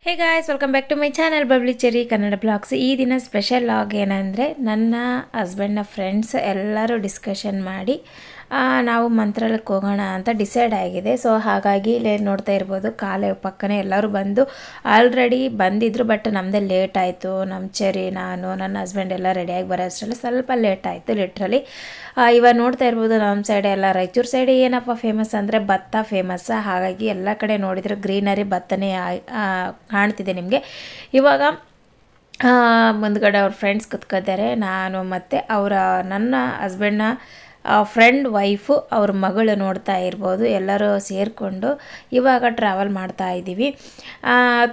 Hey guys, welcome back to my channel Babli Cherry Kannada blogs. ಈ ದಿನ special log ಏನಂದರೆ, ನನ್ನ ಹಸ್ಬೆಂಡ್ನ ಫ್ರೆಂಡ್ಸ್ ಎಲ್ಲರೂ ಡಿಸ್ಕಷನ್ ಮಾಡಿ ನಾವು ಮಂತ್ರಾಲಯಕ್ಕೆ ಹೋಗೋಣ ಅಂತ ಡಿಸೈಡ್ ಆಗಿದೆ. ಸೊ ಹಾಗಾಗಿ ಇಲ್ಲಿ ನೋಡ್ತಾ ಇರ್ಬೋದು, ಕಾಲೇ ಪಕ್ಕನೇ ಎಲ್ಲರೂ ಬಂದು ಆಲ್ರೆಡಿ ಬಂದಿದ್ದರು. ಬಟ್ ನಮ್ಮದೇ ಲೇಟ್ ಆಯಿತು. ನಮ್ಮ ಚೆರಿ, ನಾನು, ನನ್ನ ಹಸ್ಬೆಂಡ್ ಎಲ್ಲ ರೆಡಿಯಾಗಿ ಬರೋ ಅಷ್ಟರಲ್ಲಿ ಸ್ವಲ್ಪ ಲೇಟ್ ಆಯಿತು ಲಿಟ್ರಲಿ. ಇವಾಗ ನೋಡ್ತಾ ಇರ್ಬೋದು, ನಮ್ಮ ಸೈಡ್ ಎಲ್ಲ ರಾಯಚೂರು ಸೈಡ್ ಏನಪ್ಪ ಫೇಮಸ್ ಅಂದರೆ ಭತ್ತ ಫೇಮಸ್. ಹಾಗಾಗಿ ಎಲ್ಲ ಕಡೆ ನೋಡಿದರೆ ಗ್ರೀನರಿ ಭತ್ತನೇ ಕಾಣ್ತಿದೆ ನಿಮಗೆ. ಇವಾಗ ಮುಂದ್ಗಡೆ ಅವ್ರ ಫ್ರೆಂಡ್ಸ್ ಕುತ್ಕೋತಾರೆ. ನಾನು ಮತ್ತು ನನ್ನ ಹಸ್ಬೆಂಡ್ನ ಫ್ರೆಂಡ್ ವೈಫು ಅವ್ರ ಮಗಳು ನೋಡ್ತಾ ಇರ್ಬೋದು. ಎಲ್ಲರೂ ಸೇರಿಕೊಂಡು ಇವಾಗ ಟ್ರಾವೆಲ್ ಮಾಡ್ತಾ ಇದ್ದೀವಿ.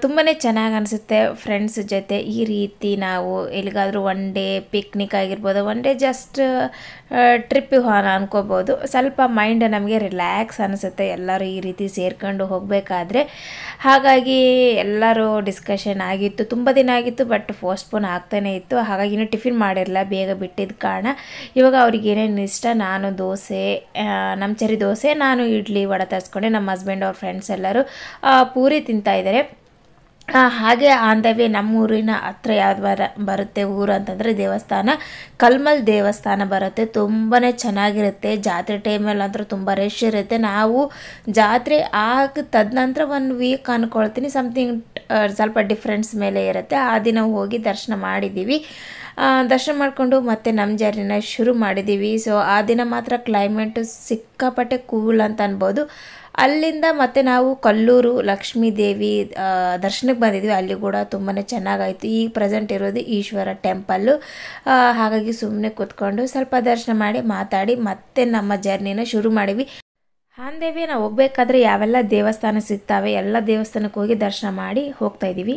ತುಂಬಾ ಚೆನ್ನಾಗಿ ಅನಿಸುತ್ತೆ ಫ್ರೆಂಡ್ಸ್ ಜೊತೆ ಈ ರೀತಿ ನಾವು ಎಲ್ಲಿಗಾದರೂ ಒನ್ ಡೇ ಪಿಕ್ನಿಕ್ ಆಗಿರ್ಬೋದು, ಒನ್ ಡೇ ಜಸ್ಟ್ ಟ್ರಿಪ್ಪಿಗೆ ಅನ್ಕೋಬೋದು. ಸ್ವಲ್ಪ ಮೈಂಡ್ ನಮಗೆ ರಿಲ್ಯಾಕ್ಸ್ ಅನಿಸುತ್ತೆ ಎಲ್ಲರೂ ಈ ರೀತಿ ಸೇರ್ಕೊಂಡು ಹೋಗಬೇಕಾದ್ರೆ. ಹಾಗಾಗಿ ಎಲ್ಲರೂ ಡಿಸ್ಕಷನ್ ಆಗಿತ್ತು, ತುಂಬ ದಿನ ಆಗಿತ್ತು, ಬಟ್ ಪೋಸ್ಟ್ಪೋನ್ ಆಗ್ತಾನೇ ಇತ್ತು. ಹಾಗಾಗಿ ಇನ್ನೂ ಟಿಫಿನ್ ಮಾಡಿರಲಿಲ್ಲ, ಬೇಗ ಬಿಟ್ಟಿದ್ದ ಕಾರಣ. ಇವಾಗ ಅವ್ರಿಗೆ ಏನೇನು ಇಷ್ಟ, ನಾನು ದೋಸೆ, ನಮ್ಮ ಚೆರಿ ದೋಸೆ, ನಾನು ಇಡ್ಲಿ ವಡೆ ತರಿಸ್ಕೊಂಡೆ. ನಮ್ಮ ಹಸ್ಬೆಂಡ್ ಅವ್ರ ಫ್ರೆಂಡ್ಸ್ ಎಲ್ಲರೂ ಪೂರಿ ತಿಂತಾಯಿದ್ದಾರೆ. ಹಾಗೆ ಆನ್ ದ ವೇ ನಮ್ಮೂರಿನ ಹತ್ರ ಯಾವ್ದು ಬರುತ್ತೆ ಊರು ಅಂತಂದರೆ ದೇವಸ್ಥಾನ, ಕಲ್ಮಲ್ ದೇವಸ್ಥಾನ ಬರುತ್ತೆ. ತುಂಬಾ ಚೆನ್ನಾಗಿರುತ್ತೆ. ಜಾತ್ರೆ ಟೈಮಲ್ಲಿ ಅಂತೂ ತುಂಬ ರಶ್ ಇರುತ್ತೆ. ನಾವು ಜಾತ್ರೆ ತದನಂತರ 1 ವೀಕ್ ಅಂದ್ಕೊಳ್ತೀನಿ, ಸಮಥಿಂಗ್ ಸ್ವಲ್ಪ ಡಿಫ್ರೆನ್ಸ್ ಮೇಲೆ ಇರುತ್ತೆ. ಆ ದಿನ ಹೋಗಿ ದರ್ಶನ ಮಾಡಿದ್ದೀವಿ. ದರ್ಶನ ಮಾಡಿಕೊಂಡು ಮತ್ತೆ ನಮ್ಮ ಜರ್ನಿನ ಶುರು ಮಾಡಿದ್ದೀವಿ. ಸೊ ಆ ದಿನ ಮಾತ್ರ ಕ್ಲೈಮೇಟು ಸಿಕ್ಕಾಪಟ್ಟೆ ಕೂಲ್ ಅಂತ ಅನ್ಬೋದು. ಅಲ್ಲಿಂದ ಮತ್ತೆ ನಾವು ಕಲ್ಲೂರು ಲಕ್ಷ್ಮೀ ದೇವಿ ದರ್ಶನಕ್ಕೆ ಬಂದಿದ್ವಿ. ಅಲ್ಲಿ ಕೂಡ ತುಂಬಾ ಚೆನ್ನಾಗಾಯಿತು. ಈಗ ಪ್ರೆಸೆಂಟ್ ಇರೋದು ಈಶ್ವರ ಟೆಂಪಲ್ಲು. ಹಾಗಾಗಿ ಸುಮ್ಮನೆ ಕೂತ್ಕೊಂಡು ಸ್ವಲ್ಪ ದರ್ಶನ ಮಾಡಿ ಮಾತಾಡಿ ಮತ್ತೆ ನಮ್ಮ ಜರ್ನಿನ ಶುರು ಮಾಡಿವಿ. ಆನ್ ದ ವೇ ನಾವು ಹೋಗ್ಬೇಕಾದ್ರೆ ಯಾವೆಲ್ಲ ದೇವಸ್ಥಾನ ಸಿಗ್ತಾವೆ ಎಲ್ಲ ದೇವಸ್ಥಾನಕ್ಕೆ ಹೋಗಿ ದರ್ಶನ ಮಾಡಿ ಹೋಗ್ತಾ ಇದೀವಿ.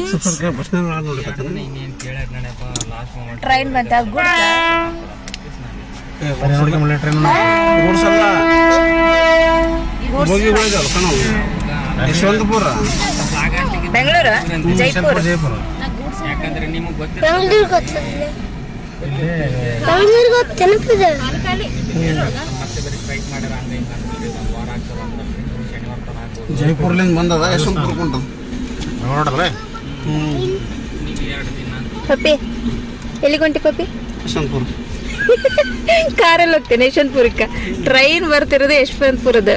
ಟ್ರೈನ್ ಬಂತ ಯಶವಂತಪುರ, ಬೆಂಗಳೂರು, ಜೈಪುರ, ಜೈಪುರ್ಲಿಂದ ಬಂದದ ಯಶವಂತಪುರ ಕೊಂಡ ನೋಡಲ್ಲ. ಪಪ್ಪಿ ಎಲ್ಲಿಗೊಂಟಿ ಪಪ್ಪಿ? ಯಶವಂತಪುರ ಕಾರಲ್ಲಿ ಹೋಗ್ತೇನೆ ಯಶವಂತಪುರಕ್ಕೆ. ಟ್ರೈನ್ ಬರ್ತಿರೋದು ಯಶವಂತಪುರದ.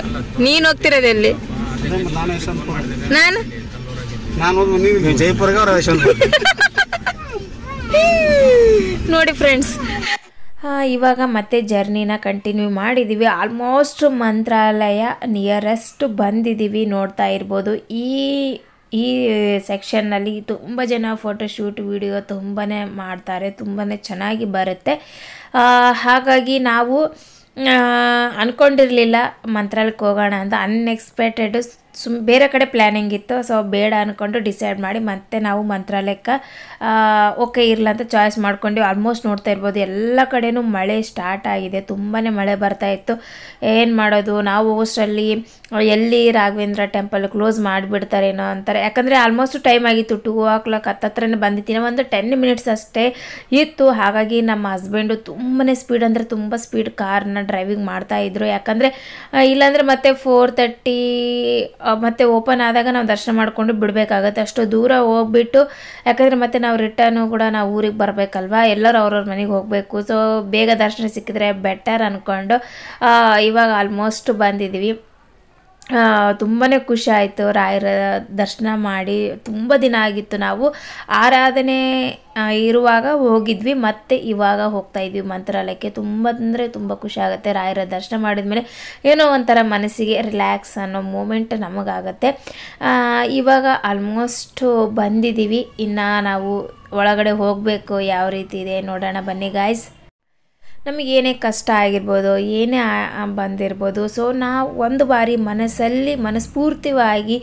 ನೀನು ಹೋಗ್ತಿರೋದು ಎಲ್ಲಿ? ನಾನು ಜೈಪುರ್ಗೆ ಅವ್ರ ಯಶವಂತಪುರ. ನೋಡಿ ಫ್ರೆಂಡ್ಸ್, ಇವಾಗ ಮತ್ತೆ ಜರ್ನಿನ ಕಂಟಿನ್ಯೂ ಮಾಡಿದ್ದೀವಿ. ಆಲ್ಮೋಸ್ಟ್ ಮಂತ್ರಾಲಯ ನಿಯರೆಸ್ಟ್ ಬಂದಿದ್ದೀವಿ. ನೋಡ್ತಾ ಇರ್ಬೋದು, ಈ ಸೆಕ್ಷನ್ನಲ್ಲಿ ತುಂಬ ಜನ ಫೋಟೋಶೂಟ್ ವಿಡಿಯೋ ತುಂಬಾ ಮಾಡ್ತಾರೆ, ತುಂಬಾ ಚೆನ್ನಾಗಿ ಬರುತ್ತೆ. ಹಾಗಾಗಿ ನಾವು ಅಂದ್ಕೊಂಡಿರಲಿಲ್ಲ ಮಂತ್ರಾಲಯಕ್ಕೆ ಹೋಗೋಣ ಅಂತ. ಅನ್ಎಕ್ಸ್ಪೆಕ್ಟೆಡ್ ಬೇರೆ ಕಡೆ ಪ್ಲ್ಯಾನಿಂಗ್ ಇತ್ತು. ಸೊ ಬೇಡ ಅಂದ್ಕೊಂಡು ಡಿಸೈಡ್ ಮಾಡಿ ಮತ್ತೆ ನಾವು ಮಂತ್ರಾಲಯಕ್ಕೆ ಓಕೆ ಇರಲ್ಲ ಅಂತ ಚಾಯ್ಸ್ ಮಾಡ್ಕೊಂಡು. ಆಲ್ಮೋಸ್ಟ್ ನೋಡ್ತಾ ಇರ್ಬೋದು ಎಲ್ಲ ಕಡೆಯೂ ಮಳೆ ಸ್ಟಾರ್ಟ್ ಆಗಿದೆ. ತುಂಬಾ ಮಳೆ ಬರ್ತಾಯಿತ್ತು. ಏನು ಮಾಡೋದು, ನಾವು ಅಷ್ಟರಲ್ಲಿ ಎಲ್ಲಿ ರಾಘವೇಂದ್ರ ಟೆಂಪಲ್ ಕ್ಲೋಸ್ ಮಾಡಿಬಿಡ್ತಾರೇನೋ ಅಂತಾರೆ. ಯಾಕಂದರೆ ಆಲ್ಮೋಸ್ಟ್ ಟೈಮ್ ಆಗಿತ್ತು, 2 o'clock ಹತ್ತತ್ರನೇ ಬಂದಿದ್ದೀನಿ. ಒಂದು 10 minutes ಅಷ್ಟೇ ಇತ್ತು. ಹಾಗಾಗಿ ನಮ್ಮ ಹಸ್ಬೆಂಡು ತುಂಬಾ ಸ್ಪೀಡ್ ಅಂದರೆ ತುಂಬ ಸ್ಪೀಡ್ ಕಾರ್ನ ಡ್ರೈವಿಂಗ್ ಮಾಡ್ತಾಯಿದ್ರು. ಯಾಕಂದರೆ ಇಲ್ಲಾಂದರೆ ಮತ್ತೆ 4:30 ಮತ್ತೆ ಓಪನ್ ಆದಾಗ ನಾವು ದರ್ಶನ ಮಾಡಿಕೊಂಡು ಬಿಡಬೇಕಾಗತ್ತೆ. ಅಷ್ಟು ದೂರ ಹೋಗ್ಬಿಟ್ಟು, ಯಾಕಂದರೆ ಮತ್ತೆ ನಾವು ರಿಟರ್ನು ಕೂಡ ನಾವು ಊರಿಗೆ ಬರಬೇಕಲ್ವ, ಎಲ್ಲರೂ ಅವ್ರವ್ರ ಮನೆಗೆ ಹೋಗಬೇಕು. ಸೊ ಬೇಗ ದರ್ಶನ ಸಿಕ್ಕಿದ್ರೆ ಬೆಟರ್ ಅಂದ್ಕೊಂಡು ಇವಾಗ ಆಲ್ಮೋಸ್ಟ್ ಬಂದಿದ್ದೀವಿ. ತುಂಬಾ ಖುಷಿ ಆಯಿತು ರಾಯರ ದರ್ಶನ ಮಾಡಿ. ತುಂಬ ದಿನ ಆಗಿತ್ತು, ನಾವು ಆರಾಧನೆ ಇರುವಾಗ ಹೋಗಿದ್ವಿ, ಮತ್ತು ಇವಾಗ ಹೋಗ್ತಾ ಇದ್ವಿ ಮಂತ್ರಾಲಯಕ್ಕೆ. ತುಂಬ ಅಂದರೆ ತುಂಬ ಖುಷಿ ಆಗುತ್ತೆ. ರಾಯರ ದರ್ಶನ ಮಾಡಿದ್ಮೇಲೆ ಏನೋ ಒಂಥರ ಮನಸ್ಸಿಗೆ ರಿಲ್ಯಾಕ್ಸ್ ಅನ್ನೋ ಮೂಮೆಂಟ್ ನಮಗಾಗತ್ತೆ. ಇವಾಗ ಆಲ್ಮೋಸ್ಟ್ ಬಂದಿದ್ದೀವಿ. ಇನ್ನು ನಾವು ಒಳಗಡೆ ಹೋಗಬೇಕು. ಯಾವ ರೀತಿ ಇದೆ ನೋಡೋಣ ಬನ್ನಿ ಗಾಯ್ಸ್. ನಮಗೇನೇ ಕಷ್ಟ ಆಗಿರ್ಬೋದು, ಏನೇ ಬಂದಿರ್ಬೋದು, ಸೊ ನಾವು ಒಂದು ಬಾರಿ ಮನಸ್ಫೂರ್ತಿಯಾಗಿ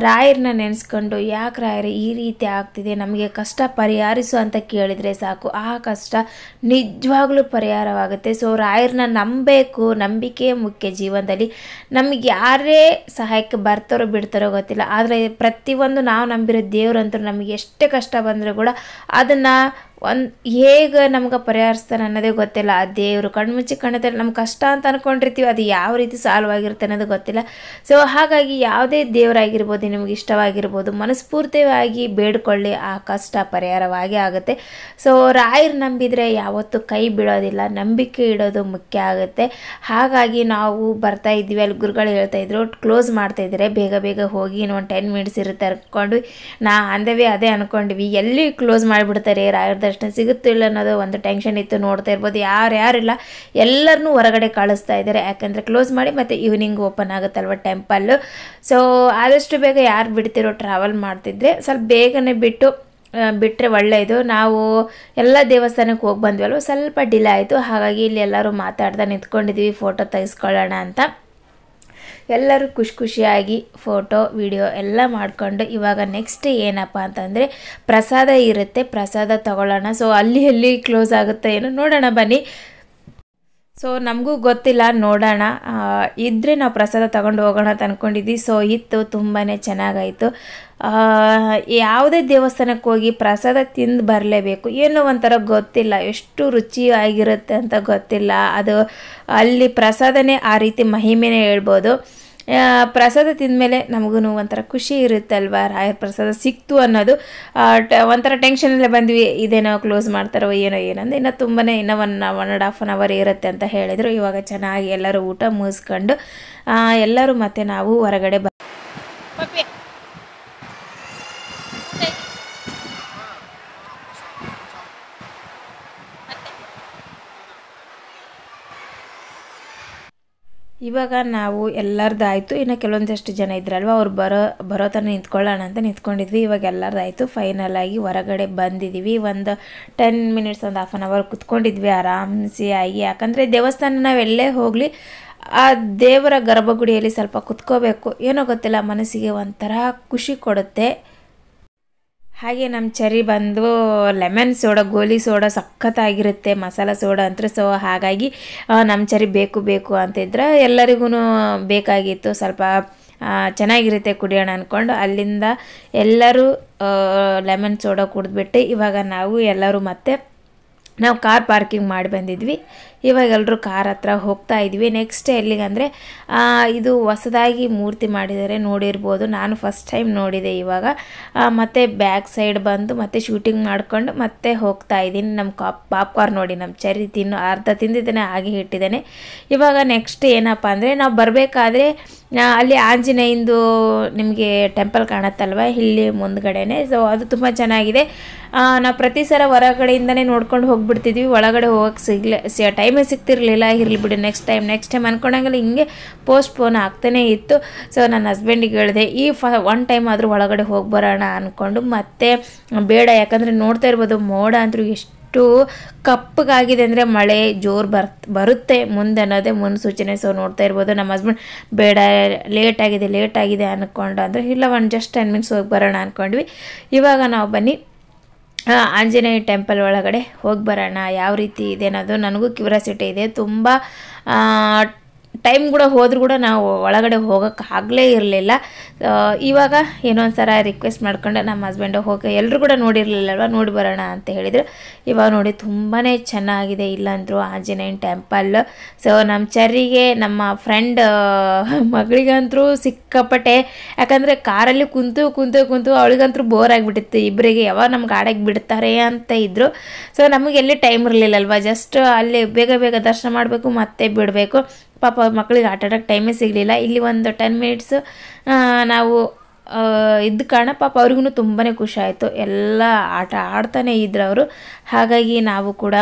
ರಾಯರನ್ನ ನೆನೆಸ್ಕೊಂಡು, ಯಾಕೆ ರಾಯರ ಈ ರೀತಿ ಆಗ್ತಿದೆ, ನಮಗೆ ಕಷ್ಟ ಪರಿಹರಿಸು ಅಂತ ಕೇಳಿದರೆ ಸಾಕು, ಆ ಕಷ್ಟ ನಿಜವಾಗ್ಲೂ ಪರಿಹಾರವಾಗುತ್ತೆ. ಸೊ ರಾಯರನ್ನ ನಂಬಬೇಕು. ನಂಬಿಕೆ ಮುಖ್ಯ ಜೀವನದಲ್ಲಿ. ನಮಗೆ ಯಾರೇ ಸಹಾಯಕ್ಕೆ ಬರ್ತಾರೋ ಬಿಡ್ತಾರೋ ಗೊತ್ತಿಲ್ಲ, ಆದರೆ ಪ್ರತಿಯೊಂದು ನಾವು ನಂಬಿರೋ ದೇವ್ರಂತೂ ನಮಗೆ ಎಷ್ಟೇ ಕಷ್ಟ ಬಂದರೂ ಕೂಡ ಅದನ್ನು ಹೇಗೆ ನಮ್ಗೆ ಪರಿಹರಿಸ್ತಾನೆ ಅನ್ನೋದೇ ಗೊತ್ತಿಲ್ಲ. ಆ ದೇವರು ಕಣ್ಮುಚ್ಚಿ ಕಣ್ಣದಲ್ಲಿ ನಮ್ಮ ಕಷ್ಟ ಅಂತ ಅಂದ್ಕೊಂಡಿರ್ತೀವಿ, ಅದು ಯಾವ ರೀತಿ ಸಾಲ್ವ್ ಆಗಿರುತ್ತೆ ಅನ್ನೋದು ಗೊತ್ತಿಲ್ಲ. ಸೊ ಹಾಗಾಗಿ ಯಾವುದೇ ದೇವರಾಗಿರ್ಬೋದು, ನಿಮಗೆ ಇಷ್ಟವಾಗಿರ್ಬೋದು, ಮನಸ್ಫೂರ್ತಿಯಾಗಿ ಬೇಡ್ಕೊಳ್ಳಿ, ಆ ಕಷ್ಟ ಪರಿಹಾರವಾಗಿ ಆಗುತ್ತೆ. ಸೊ ರಾಯರು ನಂಬಿದರೆ ಯಾವತ್ತೂ ಕೈ ಬಿಡೋದಿಲ್ಲ, ನಂಬಿಕೆ ಇಡೋದು ಮುಖ್ಯ ಆಗುತ್ತೆ. ಹಾಗಾಗಿ ನಾವು ಬರ್ತಾ ಇದ್ವಿ, ಅಲ್ಲಿ ಗುರುಗಳು ಹೇಳ್ತಾಯಿದ್ರು ಕ್ಲೋಸ್ ಮಾಡ್ತಾಯಿದ್ದಾರೆ, ಬೇಗ ಬೇಗ ಹೋಗಿ ಇನ್ನೊಂದು 10 ಮಿನಿಟ್ಸ್ ಇರುತ್ತೆ ಅನ್ಕೊಂಡು ಅಂದವೇ ಅದೇ ಅಂದ್ಕೊಂಡ್ವಿ. ಎಲ್ಲಿ ಕ್ಲೋಸ್ ಮಾಡಿಬಿಡ್ತಾರೆ, ರಾಯರ ದರ್ಶನ ಸಿಗುತ್ತಿಲ್ಲ ಅನ್ನೋದು ಒಂದು ಟೆನ್ಷನ್ ಇತ್ತು. ನೋಡ್ತಾ ಇರ್ಬೋದು ಯಾರಿಲ್ಲ, ಎಲ್ಲರನ್ನೂ ಹೊರಗಡೆ ಕಳಿಸ್ತಾ ಇದ್ದಾರೆ, ಯಾಕಂದರೆ ಕ್ಲೋಸ್ ಮಾಡಿ ಮತ್ತು ಈವ್ನಿಂಗ್ ಓಪನ್ ಆಗುತ್ತಲ್ವ ಟೆಂಪಲ್ಲು. ಸೊ ಆದಷ್ಟು ಬೇಗ ಯಾರು ಬಿಡ್ತಿರೋ ಟ್ರಾವೆಲ್ ಮಾಡ್ತಿದ್ರೆ ಸ್ವಲ್ಪ ಬೇಗನೆ ಬಿಟ್ಟರೆ ಒಳ್ಳೆಯದು. ನಾವು ಎಲ್ಲ ದೇವಸ್ಥಾನಕ್ಕೆ ಹೋಗಿ ಬಂದ್ವಲ್ವ, ಸ್ವಲ್ಪ ಡಿಲೇ ಆಯಿತು. ಹಾಗಾಗಿ ಇಲ್ಲಿ ಎಲ್ಲರೂ ಮಾತಾಡ್ತಾ ನಿಂತ್ಕೊಂಡಿದ್ವಿ ಫೋಟೋ ತೆಗೆಸ್ಕೊಳ್ಳೋಣ ಅಂತ. ಎಲ್ಲರೂ ಖುಷಿಯಾಗಿ ಫೋಟೋ ವಿಡಿಯೋ ಎಲ್ಲ ಮಾಡಿಕೊಂಡು ಇವಾಗ ನೆಕ್ಸ್ಟ್ ಏನಪ್ಪ ಅಂತಂದರೆ ಪ್ರಸಾದ ಇರುತ್ತೆ, ಪ್ರಸಾದ ತಗೊಳ್ಳೋಣ. ಸೊ ಅಲ್ಲಿ ಕ್ಲೋಸ್ ಆಗುತ್ತೆ ಏನೋ ನೋಡೋಣ ಬನ್ನಿ. ಸೊ ನಮಗೂ ಗೊತ್ತಿಲ್ಲ, ನೋಡೋಣ. ಇದ್ದರೆ ನಾವು ಪ್ರಸಾದ ತಗೊಂಡು ಹೋಗೋಣ ಅಂತ ಅಂದ್ಕೊಂಡಿದ್ವಿ. ಸೊ ಇತ್ತು, ತುಂಬಾ ಚೆನ್ನಾಗಾಯಿತು. ಯಾವುದೇ ದೇವಸ್ಥಾನಕ್ಕೆ ಹೋಗಿ ಪ್ರಸಾದ ತಿಂದು ಬರಲೇಬೇಕು. ಏನೋ ಒಂಥರ ಗೊತ್ತಿಲ್ಲ, ಎಷ್ಟು ರುಚಿಯಾಗಿರುತ್ತೆ ಅಂತ ಗೊತ್ತಿಲ್ಲ. ಅದು ಅಲ್ಲಿ ಪ್ರಸಾದನೇ ಆ ರೀತಿ ಮಹಿಮೆನೇ ಹೇಳ್ಬೋದು. ಪ್ರಸಾದ ತಿಂದಮೇಲೆ ನಮಗೂ ಒಂಥರ ಖುಷಿ ಇರುತ್ತಲ್ವ, ರಾಯರ ಪ್ರಸಾದ ಸಿಕ್ತು ಅನ್ನೋದು. ಒಂಥರ ಟೆನ್ಷನಲ್ಲೇ ಬಂದ್ವಿ, ಇದೇನೋ ಕ್ಲೋಸ್ ಮಾಡ್ತಾರೋ ಏನಂದ್ರೆ ಇನ್ನೂ ತುಂಬಾ ಇನ್ನೂ 1.5 ಅವರ್ ಇರುತ್ತೆ ಅಂತ ಹೇಳಿದರು. ಇವಾಗ ಚೆನ್ನಾಗಿ ಎಲ್ಲರೂ ಊಟ ಮುಗಿಸ್ಕೊಂಡು ಎಲ್ಲರೂ ಮತ್ತು ನಾವು ಹೊರಗಡೆ ಇವಾಗ ನಾವು ಎಲ್ಲರದ್ದಾಯಿತು. ಇನ್ನು ಕೆಲವೊಂದಷ್ಟು ಜನ ಇದ್ರಲ್ವ, ಅವ್ರು ಬರೋ ತನಕ ನಿಂತ್ಕೊಳ್ಳೋಣ ಅಂತ ನಿಂತ್ಕೊಂಡಿದ್ವಿ. ಇವಾಗ ಎಲ್ಲರದ್ದಾಯಿತು, ಫೈನಲಾಗಿ ಹೊರಗಡೆ ಬಂದಿದ್ದೀವಿ. ಒಂದು 10 ಮಿನಿಟ್ಸ್, ಒಂದು 1/2 ಅವರ್ ಕುತ್ಕೊಂಡಿದ್ವಿ ಆರಾಮ್ಸೆ ಆಗಿ. ಯಾಕಂದರೆ ದೇವಸ್ಥಾನ ನಾವೆಲ್ಲೇ ಹೋಗಲಿ ಆ ದೇವರ ಗರ್ಭಗುಡಿಯಲ್ಲಿ ಸ್ವಲ್ಪ ಕುತ್ಕೋಬೇಕು. ಏನೋ ಗೊತ್ತಿಲ್ಲ, ಮನಸ್ಸಿಗೆ ಒಂಥರ ಖುಷಿ ಕೊಡುತ್ತೆ. ಹಾಗೆ ನಮ್ಮ ಚರಿ ಬಂದು ಲೆಮನ್ ಸೋಡಾ, ಗೋಲಿ ಸೋಡಾ ಸಖತ್ತಾಗಿರುತ್ತೆ, ಮಸಾಲ ಸೋಡಾ ಅಂತ. ಸೊ ಹಾಗಾಗಿ ನಮ್ಮ ಚರಿ ಬೇಕು ಅಂತಿದ್ರೆ ಎಲ್ಲರಿಗೂ ಬೇಕಾಗಿತ್ತು. ಸ್ವಲ್ಪ ಚೆನ್ನಾಗಿರುತ್ತೆ ಕುಡಿಯೋಣ ಅಂದ್ಕೊಂಡು ಅಲ್ಲಿಂದ ಎಲ್ಲರೂ ಲೆಮನ್ ಸೋಡಾ ಕುಡಿದ್ಬಿಟ್ಟು ಇವಾಗ ನಾವು ಎಲ್ಲರೂ ಮತ್ತೆ ನಾವು ಕಾರ್ ಪಾರ್ಕಿಂಗ್ ಮಾಡಿ ಬಂದಿದ್ವಿ. ಇವಾಗ ಎಲ್ಲರೂ ಕಾರ್ ಹತ್ರ ಹೋಗ್ತಾ ಇದ್ವಿ. ನೆಕ್ಸ್ಟ್ ಎಲ್ಲಿಗಂದರೆ ಇದು ಹೊಸದಾಗಿ ಮೂರ್ತಿ ಮಾಡಿದ್ದಾರೆ, ನೋಡಿರ್ಬೋದು. ನಾನು ಫಸ್ಟ್ ಟೈಮ್ ನೋಡಿದೆ ಇವಾಗ. ಮತ್ತು ಬ್ಯಾಕ್ ಸೈಡ್ ಬಂದು ಮತ್ತೆ ಶೂಟಿಂಗ್ ಮಾಡ್ಕೊಂಡು ಮತ್ತೆ ಹೋಗ್ತಾ ಇದ್ದೀನಿ. ನಮ್ಮ ಪಾಪ್ಕಾರ್ನ್ ನೋಡಿ, ನಮ್ಮ ಚರಿ ಅರ್ಧ ತಿಂದಿದ್ದೇನೆ, ಹಾಗೆ ಇಟ್ಟಿದ್ದೇನೆ. ಇವಾಗ ನೆಕ್ಸ್ಟ್ ಏನಪ್ಪ ಅಂದರೆ ನಾವು ಬರಬೇಕಾದ್ರೆ ಅಲ್ಲಿ ಆಂಜನೇಯಂದು ನಿಮಗೆ ಟೆಂಪಲ್ ಕಾಣುತ್ತಲ್ವ, ಇಲ್ಲಿ ಮುಂದ್ಗಡೆನೆ. ಸೊ ಅದು ತುಂಬ ಚೆನ್ನಾಗಿದೆ. ನಾವು ಪ್ರತಿ ಸಲ ಹೊರಗಡೆಯಿಂದನೇ ನೋಡ್ಕೊಂಡು ಹೋಗ್ಬಿಡ್ತಿದ್ವಿ, ಒಳಗಡೆ ಹೋಗೋಕ್ಕೆ ಟೈಮೇ ಸಿಗ್ತಿರ್ಲಿಲ್ಲ. ಇರಲಿ ಬಿಡಿ, ನೆಕ್ಸ್ಟ್ ಟೈಮ್ ಅಂದ್ಕೊಂಡಂಗೆಲ್ಲ ಹಿಂಗೆ ಪೋಸ್ಟ್ಪೋನ್ ಆಗ್ತಾನೇ ಇತ್ತು. ಸೊ ನನ್ನ ಹಸ್ಬೆಂಡಿಗೆ ಹೇಳಿದೆ, ಈ 1 ಟೈಮ್ ಆದರೂ ಒಳಗಡೆ ಹೋಗಿ ಬರೋಣ ಅಂದ್ಕೊಂಡು. ಮತ್ತೆ ಬೇಡ, ಯಾಕಂದರೆ ನೋಡ್ತಾ ಇರ್ಬೋದು ಮೋಡ ಅಂತೂ ಎಷ್ಟು ಕಪ್ಪಗಾಗಿದೆ ಅಂದರೆ ಮಳೆ ಜೋರು ಬರುತ್ತೆ ಮುಂದೆ ಅನ್ನೋದೇ ಮುನ್ಸೂಚನೆ. ಸೊ ನೋಡ್ತಾ ಇರ್ಬೋದು. ನಮ್ಮ ಹಸ್ಬೆಂಡ್ ಬೇಡ, ಲೇಟ್ ಆಗಿದೆ ಅಂದ್ಕೊಂಡು ಅಂದರೆ ಇಲ್ಲ, ಜಸ್ಟ್ 10 ಮಿನಿಟ್ಸ್ ಹೋಗಿ ಬರೋಣ ಅಂದ್ಕೊಂಡ್ವಿ. ಇವಾಗ ನಾವು ಬನ್ನಿ ಆಂಜನೇಯ ಟೆಂಪಲ್ ಒಳಗಡೆ ಹೋಗಿ ಬರೋಣ, ಯಾವ ರೀತಿ ಇದೆ ಅನ್ನೋದು ನನಗೂ ಕ್ಯೂರಿಯಾಸಿಟಿ ಇದೆ ತುಂಬ. ಟೈಮ್ ಕೂಡ ಹೋದ್ರೂ ಕೂಡ ನಾವು ಒಳಗಡೆ ಹೋಗೋಕ್ಕಾಗಲೇ ಇರಲಿಲ್ಲ. ಇವಾಗ ಏನೊಂದು ಸಲ ರಿಕ್ವೆಸ್ಟ್ ಮಾಡ್ಕೊಂಡು ನಮ್ಮ ಹಸ್ಬೆಂಡು ಎಲ್ಲರೂ ಕೂಡ ನೋಡಿರಲಿಲ್ಲಲ್ವ, ನೋಡಿ ಬರೋಣ ಅಂತ ಹೇಳಿದರು. ಇವಾಗ ನೋಡಿ ತುಂಬಾ ಚೆನ್ನಾಗಿದೆ ಇಲ್ಲಂದ್ರು ಆಂಜನೇಯನ ಟೆಂಪಲ್. ಸೊ ನಮ್ಮ ಚರಿಗೆ, ನಮ್ಮ ಫ್ರೆಂಡ್ ಮಗಳಿಗಂತೂ ಸಿಕ್ಕಾಪಟ್ಟೆ, ಯಾಕಂದರೆ ಕಾರಲ್ಲಿ ಕುಂತು ಅವಳಿಗಂತೂ ಬೋರ್ ಆಗಿಬಿಟ್ಟಿತ್ತು. ಇಬ್ಬರಿಗೆ ಯಾವಾಗ ನಮ್ಗೆ ಆಡೋಕ್ಕೆ ಬಿಡ್ತಾರೆ ಅಂತ ಇದ್ದರು. ಸೊ ನಮಗೆ ಎಲ್ಲಿ ಟೈಮ್ ಇರಲಿಲ್ಲಲ್ವ, ಜಸ್ಟ್ ಅಲ್ಲಿ ಬೇಗ ದರ್ಶನ ಮಾಡಬೇಕು ಮತ್ತೆ ಬಿಡಬೇಕು. ಪಾಪ ಮಕ್ಕಳಿಗೆ ಆಟ ಆಡೋಕ್ಕೆ ಟೈಮೇ ಸಿಗಲಿಲ್ಲ. ಇಲ್ಲಿ ಒಂದು 10 ಮಿನಿಟ್ಸ್ ನಾವು ಇದ್ದ ಕಾರಣ ಪಾಪ ಅವ್ರಿಗೂ ತುಂಬಾ ಖುಷಿ ಆಯಿತು. ಎಲ್ಲ ಆಟ ಆಡ್ತಾನೆ ಇದ್ರು ಅವರು. ಹಾಗಾಗಿ ನಾವು ಕೂಡ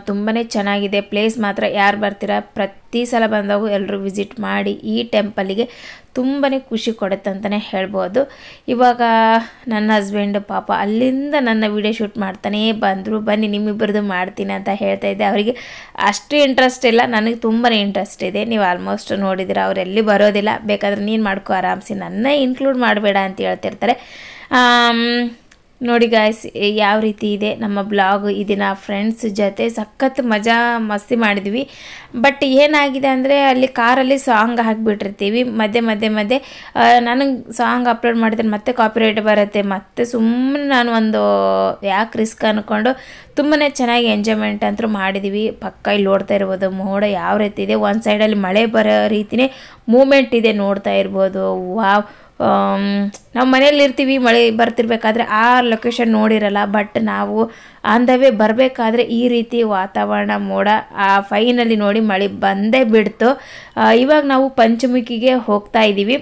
ತುಂಬಾ ಚೆನ್ನಾಗಿದೆ ಪ್ಲೇಸ್ ಮಾತ್ರ. ಯಾರು ಬರ್ತೀರಾ ಪ್ರತಿ ಸಲ ಬಂದಾಗೂ ಎಲ್ಲರೂ ವಿಸಿಟ್ ಮಾಡಿ, ಈ ಟೆಂಪಲಿಗೆ ತುಂಬಾ ಖುಷಿ ಕೊಡುತ್ತೆ ಅಂತಲೇ ಹೇಳ್ಬೋದು. ಇವಾಗ ನನ್ನ ಹಸ್ಬೆಂಡ್ ಪಾಪ ಅಲ್ಲಿಂದ ನನ್ನ ವಿಡಿಯೋ ಶೂಟ್ ಮಾಡ್ತಾನೇ ಬಂದರು. ಬನ್ನಿ ನಿಮ್ಮಿಬ್ಬರದು ಮಾಡ್ತೀನಿ ಅಂತ ಹೇಳ್ತಾ ಇದ್ದೆ. ಅವರಿಗೆ ಅಷ್ಟು ಇಂಟ್ರೆಸ್ಟ್ ಇಲ್ಲ, ನನಗೆ ತುಂಬಾ ಇಂಟ್ರೆಸ್ಟ್ ಇದೆ. ನೀವು ಆಲ್ಮೋಸ್ಟ್ ನೋಡಿದ್ದೀರ, ಅವರೆಲ್ಲಿ ಬರೋದಿಲ್ಲ. ಬೇಕಾದ್ರೆ ನೀನು ಮಾಡ್ಕೋ ಆರಾಮ್ಸಿ, ನನ್ನ ಇನ್ಕ್ಲೂಡ್ ಮಾಡಬೇಡ ಅಂತ ಹೇಳ್ತಿರ್ತಾರೆ. ನೋಡಿ ಗಾಯ್ಸ್ ಯಾವ ರೀತಿ ಇದೆ ನಮ್ಮ ಬ್ಲಾಗ್. ಈ ದಿನ ಫ್ರೆಂಡ್ಸ್ ಜೊತೆ ಸಖತ್ ಮಜಾ ಮಸ್ತಿ ಮಾಡಿದ್ವಿ. ಬಟ್ ಏನಾಗಿದೆ ಅಂದರೆ ಅಲ್ಲಿ ಕಾರಲ್ಲಿ ಸಾಂಗ್ ಹಾಕಿಬಿಟ್ಟಿರ್ತೀವಿ, ಮಧ್ಯೆ ನನಗೆ ಸಾಂಗ್ ಅಪ್ಲೋಡ್ ಮಾಡಿದ್ರೆ ಮತ್ತೆ ಕಾಪಿರೈಟ್ ಬರುತ್ತೆ. ಮತ್ತೆ ಸುಮ್ಮನೆ ನಾನು ಒಂದು ಯಾಕೆ ರಿಸ್ಕ್ ಅಂದ್ಕೊಂಡು ತುಂಬಾ ಚೆನ್ನಾಗಿ ಎಂಜಾಯ್ಮೆಂಟ್ ಅಂತೂ ಮಾಡಿದ್ವಿ. ಪಕ್ಕ ಇಲ್ಲಿ ನೋಡ್ತಾ ಇರ್ಬೋದು ಮೋಡ ಯಾವ ರೀತಿ ಇದೆ, ಒಂದು ಸೈಡಲ್ಲಿ ಮಳೆ ಬರೋ ರೀತಿಯೇ ಮೂಮೆಂಟ್ ಇದೆ, ನೋಡ್ತಾ ಇರ್ಬೋದು. ವಾವ್, ನಾವು ಮನೇಲಿ ಇರ್ತೀವಿ, ಮಳೆ ಬರ್ತಿರ್ಬೇಕಾದ್ರೆ ಆ ಲೊಕೇಶನ್ ನೋಡಿರಲ್ಲ. ಬಟ್ ನಾವು ಆನ್ ದ ವೇ ಬರಬೇಕಾದ್ರೆ ಈ ರೀತಿ ವಾತಾವರಣ ಮೋಡ ಫೈನಲ್ಲಿ ನೋಡಿ ಮಳೆ ಬಂದೇ ಬಿಡ್ತು. ಇವಾಗ ನಾವು ಪಂಚಮುಖಿಗೆ ಹೋಗ್ತಾ ಇದ್ದೀವಿ.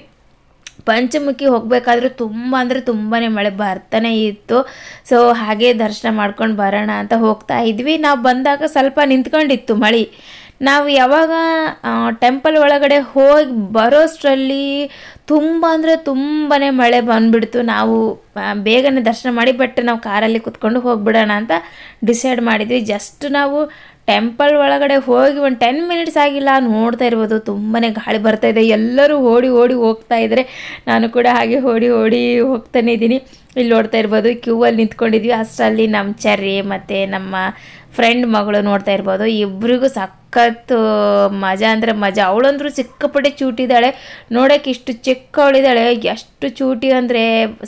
ಪಂಚಮುಖಿ ಹೋಗಬೇಕಾದ್ರೆ ತುಂಬ ಅಂದರೆ ತುಂಬಾ ಮಳೆ ಬರ್ತಾನೆ ಇತ್ತು. ಸೊ ಹಾಗೆ ದರ್ಶನ ಮಾಡ್ಕೊಂಡು ಬರೋಣ ಅಂತ ಹೋಗ್ತಾ ಇದ್ವಿ. ನಾವು ಬಂದಾಗ ಸ್ವಲ್ಪ ನಿಂತ್ಕೊಂಡಿತ್ತು ಮಳೆ. ನಾವು ಯಾವಾಗ ಟೆಂಪಲ್ ಒಳಗಡೆ ಹೋಗಿ ಬರೋಷ್ಟರಲ್ಲಿ ತುಂಬ ಅಂದರೆ ತುಂಬಾ ಮಳೆ ಬಂದುಬಿಡ್ತು. ನಾವು ಬೇಗನೆ ದರ್ಶನ ಮಾಡಿ ಬಟ್ ನಾವು ಕಾರಲ್ಲಿ ಕುತ್ಕೊಂಡು ಹೋಗಿಬಿಡೋಣ ಅಂತ ಡಿಸೈಡ್ ಮಾಡಿದ್ವಿ. ಜಸ್ಟ್ ನಾವು ಟೆಂಪಲ್ ಒಳಗಡೆ ಹೋಗಿ ಒಂದು 10 ಮಿನಿಟ್ಸ್ ಆಗಿಲ್ಲ, ನೋಡ್ತಾ ಇರ್ಬೋದು ತುಂಬಾ ಗಾಳಿ ಬರ್ತಾಯಿದೆ. ಎಲ್ಲರೂ ಓಡಿ ಹೋಗ್ತಾ ಇದ್ದಾರೆ, ನಾನು ಕೂಡ ಹಾಗೆ ಓಡಿ ಹೋಗ್ತಾನೆ ಇದ್ದೀನಿ. ಇಲ್ಲಿ ನೋಡ್ತಾ ಇರ್ಬೋದು ಕ್ಯೂವಲ್ಲಿ ನಿಂತ್ಕೊಂಡಿದ್ವಿ. ಅಷ್ಟರಲ್ಲಿ ನಮ್ಮ ಚೆರ್ರಿ ಮತ್ತು ನಮ್ಮ ಫ್ರೆಂಡ್ ಮಗಳು ನೋಡ್ತಾ ಇರ್ಬೋದು. ಇಬ್ಬರಿಗೂ ಸಖತ್ತು ಮಜಾ ಅಂದರೆ ಮಜಾ. ಅವಳಂದ್ರೂ ಸಿಕ್ಕಾಪಟ್ಟೆ ಚೂಟಿದ್ದಾಳೆ, ನೋಡೋಕ್ಕೆ ಇಷ್ಟು ಚಿಕ್ಕವಳಿದ್ದಾಳೆ, ಎಷ್ಟು ಚೂಟಿ ಅಂದರೆ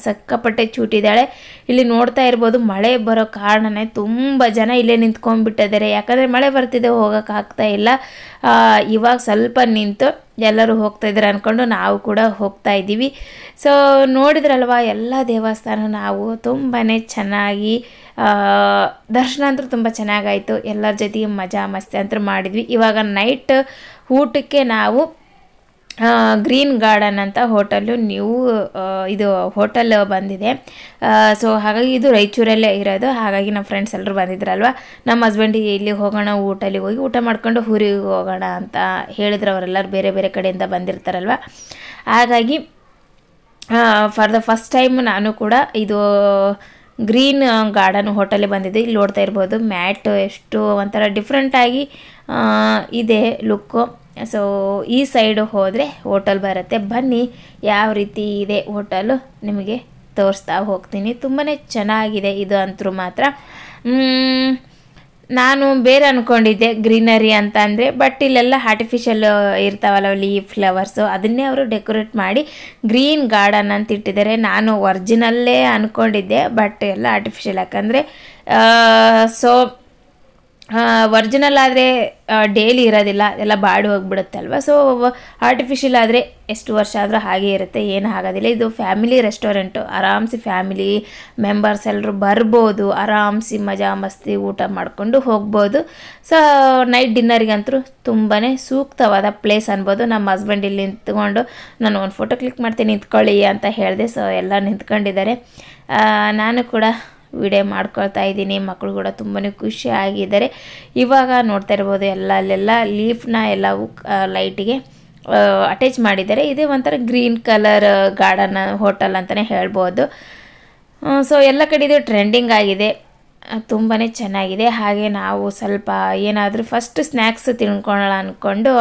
ಸಿಕ್ಕಾಪಟ್ಟೆ ಚೂಟಿದ್ದಾಳೆ. ಇಲ್ಲಿ ನೋಡ್ತಾ ಇರ್ಬೋದು ಮಳೆ ಬರೋ ಕಾರಣನೇ ತುಂಬ ಜನ ಇಲ್ಲೇ ನಿಂತ್ಕೊಂಡ್ಬಿಟ್ಟಿದ್ದಾರೆ. ಯಾಕಂದರೆ ಮಳೆ ಬರ್ತಿದೆ, ಹೋಗೋಕ್ಕಾಗ್ತಾ ಇಲ್ಲ. ಇವಾಗ ಸ್ವಲ್ಪ ನಿಂತು ಎಲ್ಲರೂ ಹೋಗ್ತಾಯಿದ್ದಾರೆ ಅಂದ್ಕೊಂಡು ನಾವು ಕೂಡ ಹೋಗ್ತಾ ಇದ್ದೀವಿ. ಸೊ ನೋಡಿದ್ರಲ್ವ ಎಲ್ಲ ದೇವಸ್ಥಾನ ನಾವು ತುಂಬಾ ಚೆನ್ನಾಗಿ ದರ್ಶನ ಅಂತೂ ತುಂಬ ಚೆನ್ನಾಗಾಯಿತು. ಎಲ್ಲರ ಜೊತೆಗೆ ಮಜಾ ಮಸ್ತಿ ಅಂತೂ ಮಾಡಿದ್ವಿ. ಇವಾಗ ನೈಟ್ ಊಟಕ್ಕೆ ನಾವು ಗ್ರೀನ್ ಗಾರ್ಡನ್ ಅಂತ ಹೋಟೆಲ್ಲು ಇದು ಹೋಟೆಲ್ ಬಂದಿದೆ. ಸೊ ಹಾಗಾಗಿ ಇದು ರಾಯಚೂರಲ್ಲೇ ಇರೋದು. ಹಾಗಾಗಿ ನಮ್ಮ ಫ್ರೆಂಡ್ಸ್ ಎಲ್ಲರೂ ಬಂದಿದ್ರಲ್ವ, ನಮ್ಮ ಹಸ್ಬೆಂಡಿಗೆ ಇಲ್ಲಿ ಹೋಗೋಣ ಊಟಲ್ಲಿ ಹೋಗಿ ಊಟ ಮಾಡ್ಕೊಂಡು ಊರಿಗೆ ಹೋಗೋಣ ಅಂತ ಹೇಳಿದ್ರು. ಅವರೆಲ್ಲರೂ ಬೇರೆ ಕಡೆಯಿಂದ ಬಂದಿರ್ತಾರಲ್ವ. ಹಾಗಾಗಿ ಫಾರ್ ದ ಫಸ್ಟ್ ಟೈಮ್ ನಾನು ಕೂಡ ಇದು ಗ್ರೀನ್ ಗಾರ್ಡನ್ ಹೋಟೆಲ್ಗೆ ಬಂದಿದ್ದೆ. ಇಲ್ಲಿ ನೋಡ್ತಾ ಇರ್ಬೋದು ಮ್ಯಾಟ್ ಎಷ್ಟು ಒಂಥರ ಡಿಫ್ರೆಂಟಾಗಿ ಇದೆ ಲುಕ್ಕು. ಸೊ ಈ ಸೈಡು ಹೋದರೆ ಹೋಟೆಲ್ ಬರುತ್ತೆ. ಬನ್ನಿ ಯಾವ ರೀತಿ ಇದೆ ಹೋಟೆಲು ನಿಮಗೆ ತೋರಿಸ್ತಾ ಹೋಗ್ತೀನಿ. ತುಂಬಾ ಚೆನ್ನಾಗಿದೆ ಇದು ಅಂತೂ ಮಾತ್ರ. ನಾನು ಬೇರೆ ಅಂದ್ಕೊಂಡಿದ್ದೆ ಗ್ರೀನರಿ ಅಂತ ಅಂದರೆ, ಬಟ್ ಇಲ್ಲೆಲ್ಲ ಆರ್ಟಿಫಿಷಿಯಲ್ ಇರ್ತಾವಲ್ಲ ಲೀಫ್ ಫ್ಲವರ್ಸು, ಅದನ್ನೇ ಅವರು ಡೆಕೋರೇಟ್ ಮಾಡಿ ಗ್ರೀನ್ ಗಾರ್ಡನ್ ಅಂತ ಇಟ್ಟಿದ್ದಾರೆ. ನಾನು ಒರಿಜಿನಲ್ಲೇ ಅಂದ್ಕೊಂಡಿದ್ದೆ, ಬಟ್ ಎಲ್ಲ ಆರ್ಟಿಫಿಷಿಯಲ್. ಯಾಕಂದರೆ ಸೊ ಒರಿಜಿನಲ್ ಆದರೆ ಡೈಲಿ ಇರೋದಿಲ್ಲ, ಎಲ್ಲ ಬಾಡಿ ಹೋಗಿಬಿಡುತ್ತೆ ಅಲ್ವ. ಸೊ ಆರ್ಟಿಫಿಷಿಯಲ್ ಆದರೆ ಎಷ್ಟು ವರ್ಷ ಆದರೂ ಹಾಗೆ ಇರುತ್ತೆ, ಏನು ಆಗೋದಿಲ್ಲ. ಇದು ಫ್ಯಾಮಿಲಿ ರೆಸ್ಟೋರೆಂಟು, ಆರಾಮ್ಸಿ ಫ್ಯಾಮಿಲಿ ಮೆಂಬರ್ಸ್ ಎಲ್ಲರೂ ಬರ್ಬೋದು, ಆರಾಮ್ಸಿ ಮಜಾ ಮಸ್ತಿ ಊಟ ಮಾಡಿಕೊಂಡು ಹೋಗ್ಬೋದು. ಸೊ ನೈಟ್ ಡಿನ್ನರಿಗಂತೂ ತುಂಬಾ ಸೂಕ್ತವಾದ ಪ್ಲೇಸ್ ಅನ್ಬೋದು. ನಮ್ಮ ಹಸ್ಬೆಂಡ್ ಇಲ್ಲಿ ನಿಂತ್ಕೊಂಡು ನಾನು ಒಂದು ಫೋಟೋ ಕ್ಲಿಕ್ ಮಾಡ್ತೀನಿ ನಿಂತ್ಕೊಳ್ಳಿ ಅಂತ ಹೇಳಿದೆ. ಸೊ ಎಲ್ಲ ನಿಂತ್ಕೊಂಡಿದ್ದಾರೆ. ನಾನು ಕೂಡ ವಿಡಿಯೋ ಮಾಡ್ಕೊಳ್ತಾ ಇದ್ದೀನಿ. ಮಕ್ಕಳು ಕೂಡ ತುಂಬಾ ಖುಷಿಯಾಗಿದ್ದಾರೆ. ಇವಾಗ ನೋಡ್ತಾ ಇರ್ಬೋದು ಅಲ್ಲೆಲ್ಲ ಲೀಫ್ನ ಎಲ್ಲವೂ ಲೈಟಿಗೆ ಅಟ್ಯಾಚ್ ಮಾಡಿದ್ದಾರೆ. ಇದೇ ಒಂಥರ ಗ್ರೀನ್ ಕಲರ್ ಗಾರ್ಡನ್ ಹೋಟೆಲ್ ಅಂತಲೇ ಹೇಳ್ಬೋದು. ಸೊ ಎಲ್ಲ ಕಡೆ ಇದು ಟ್ರೆಂಡಿಂಗ್ ಆಗಿದೆ, ತುಂಬಾ ಚೆನ್ನಾಗಿದೆ. ಹಾಗೆ ನಾವು ಸ್ವಲ್ಪ ಏನಾದರೂ ಫಸ್ಟ್ ಸ್ನ್ಯಾಕ್ಸ್ ತಿನ್ಕೊಳ್ಳೋಣ ಅಂದ್ಕೊಂಡು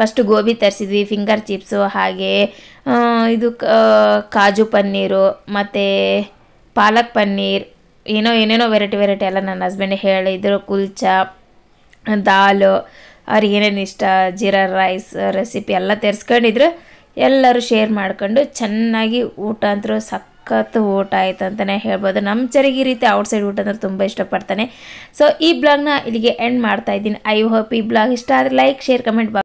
ಫಸ್ಟ್ ಗೋಬಿ ತರಿಸಿದ್ವಿ, ಫಿಂಗರ್ ಚಿಪ್ಸು, ಹಾಗೆ ಇದು ಕಾಜು ಪನ್ನೀರು ಮತ್ತು ಪಾಲಕ್ ಪನ್ನೀರ್, ಏನೇನೋ ವೆರೈಟಿ ಎಲ್ಲ ನನ್ನ ಹಸ್ಬೆಂಡ್ ಹೇಳಿದ್ರು. ಕುಲ್ಚಾ, ದಾಲು, ಅವ್ರಿಗೆ ಏನೇನು ಇಷ್ಟ, ಜೀರಾ ರೈಸ್ ರೆಸಿಪಿ ಎಲ್ಲ ತರಿಸ್ಕೊಂಡಿದ್ರು. ಎಲ್ಲರೂ ಶೇರ್ ಮಾಡ್ಕೊಂಡು ಚೆನ್ನಾಗಿ ಊಟ ಅಂತೂ ಸಖತ್ ಊಟ ಆಯ್ತು ಅಂತಲೇ ಹೇಳ್ಬೋದು. ನಮ್ಮ ಚರಿಗೆ ಈ ರೀತಿ ಔಟ್ಸೈಡ್ ಊಟ ಅಂದ್ರೆ ತುಂಬ ಇಷ್ಟಪಡ್ತಾನೆ. ಸೊ ಈ ಬ್ಲಾಗ್ನ ಇಲ್ಲಿಗೆ ಎಂಡ್ ಮಾಡ್ತಾ ಇದ್ದೀನಿ. ಐ ಹೋಪ್ ಈ ಬ್ಲಾಗ್ ಇಷ್ಟ ಆದರೆ ಲೈಕ್, ಶೇರ್, ಕಮೆಂಟ್